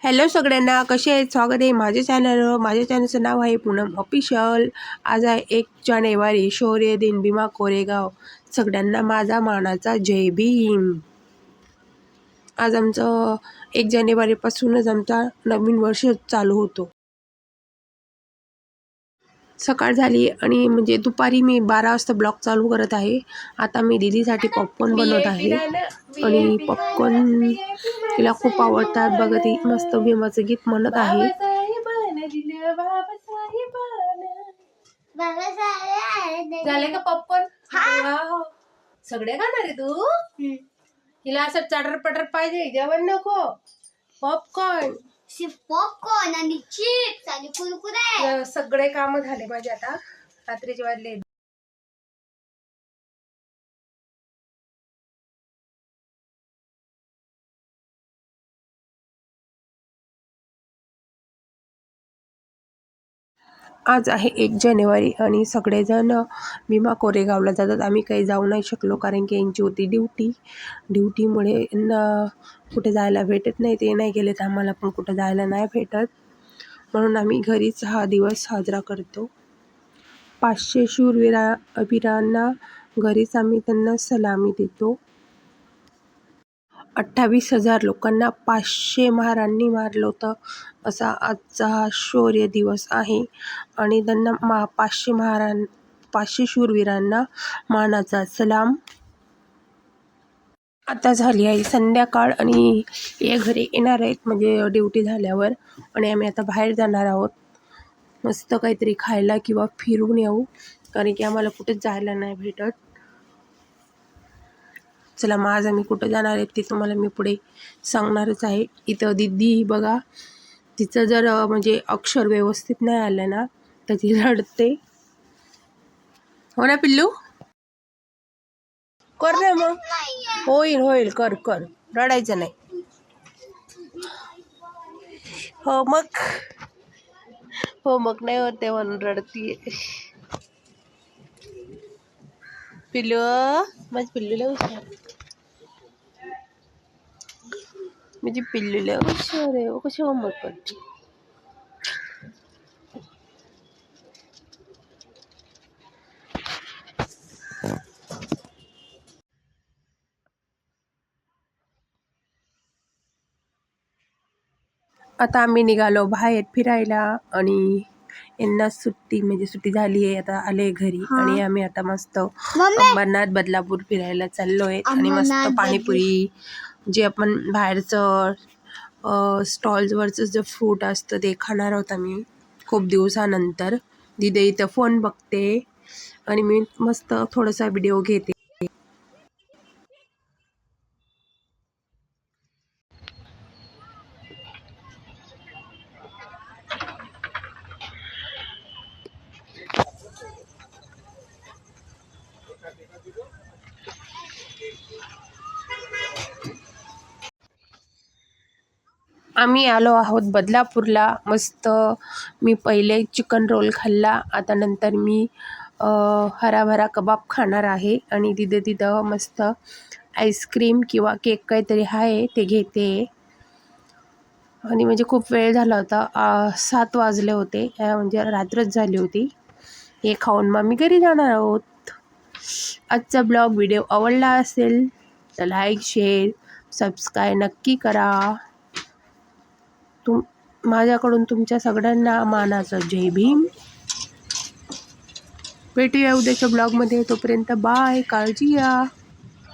Hello सगळ्यांना, कसे आहेत? स्वागत आहे माझ्या चॅनलवर. माझ्या चॅनलचं नाव आहे पूनम ऑफिशियल. आज आहे 1 जानेवारी, शौर्य दिन, भीमा कोरेगाव. सगळ्यांना माझा मानाचा जय भीम. आज आमचं 1 जानेवारीपासूनच आमचा नवीन वर्ष चालू होतो. सकाळ झाली आणि म्हणजे दुपारी मी 12 वाजता ब्लॉग चालू करत आहे. आता मी दीदीसाठी पॉपकॉर्न बनवत आहे आणि पॉपकॉर्न तिला खूप आवडतात. बघा ती मस्त भीमाचं गीत म्हणत आहे. झाले का पॉपकॉर्न? सगळे खाणार आहे तू? हिला असं चटर पटर पाहिजे, जेवण नको. पॉपकॉर्न पॉपकॉर्न आणि चिप्स आणि कुरकुरे सगळे काम झाले माझे. आता रात्रीचे वाजले. आज आहे 1 जानेवारी आणि सगळेजण भीमा कोरेगावला जातात. आम्ही काही जाऊ नाही शकलो कारण की यांची होती ड्युटीमुळे यांना कुठे जायला भेटत नाही. ते नाही गेले तर आम्हाला पण कुठं जायला नाही भेटत, म्हणून आम्ही घरीच हा दिवस साजरा करतो. 500 शूरवीरांना घरीच आम्ही त्यांना सलामी देतो. 28,000 लोकांना 500 महारांनी मारलं होतं, असा आजचा हा शौर्य दिवस आहे. आणि त्यांना 500 शूरवीरांना मानाचा सलाम. आता झाली आहे संध्याकाळ आणि हे घरी येणार आहेत म्हणजे ड्युटी झाल्यावर, आणि आम्ही आता बाहेर जाणार आहोत. मस्त काहीतरी खायला किंवा फिरून येऊ, कारण की आम्हाला कुठेच जायला नाही भेटत. चला मग आज आम्ही कुठं जाणार आहे ते तुम्हाला मी पुढे सांगणारच आहे. इथं दीदी बघा, तिचं जर म्हणजे अक्षर व्यवस्थित नाही आलं ना तर ती रडते. हो ना पिल्लू? कर ना मग. होईल कर रडायचं नाही. हो मग नाही होते म्हणून रडतीये. पिल्लू, माझी पिल्लूला हुशार, म्हणजे पिल्लूला हुशार आहे. कशी होमवर्क करते. आता आम्ही निघालो बाहेर फिरायला आणि यांना सुट्टी झाली आहे. आता आले घरी आणि आम्ही आता मस्त अंबरनाथ बदलापूर फिरायला चाललोय. आणि मस्त पाणीपुरी, जे आपण बाहेरचं स्टॉल्सवरचं जे फूड असतं ते खाणार आहोत आम्ही खूप दिवसानंतर. दिदी इथं फोन बघते आणि मी मस्त थोडासा व्हिडिओ घेते. आम्ही आलो आहोत बदलापूरला. मस्त मी पहिले चिकन रोल खाल्ला, आता नंतर मी हराभरा कबाब खाणार आहे. आणि तिथं मस्त आईस्क्रीम किंवा केक काहीतरी आहे ते घेते. आणि म्हणजे खूप वेळ झाला होता, 7 वाजले होते, म्हणजे रात्रच झाली होती. हे खाऊन मग मी घरी जाणार आहोत. आजचा व्हिडिओ आवडला असेल तर लाईक, शेअर, सबस्क्राईब नक्की करा. माझ्याकडून तुमच्या सगळ्यांना मानाचा जय भीम. भेटूया उद्याच्या ब्लॉगमध्ये. तोपर्यंत बाय, काळजी घ्या.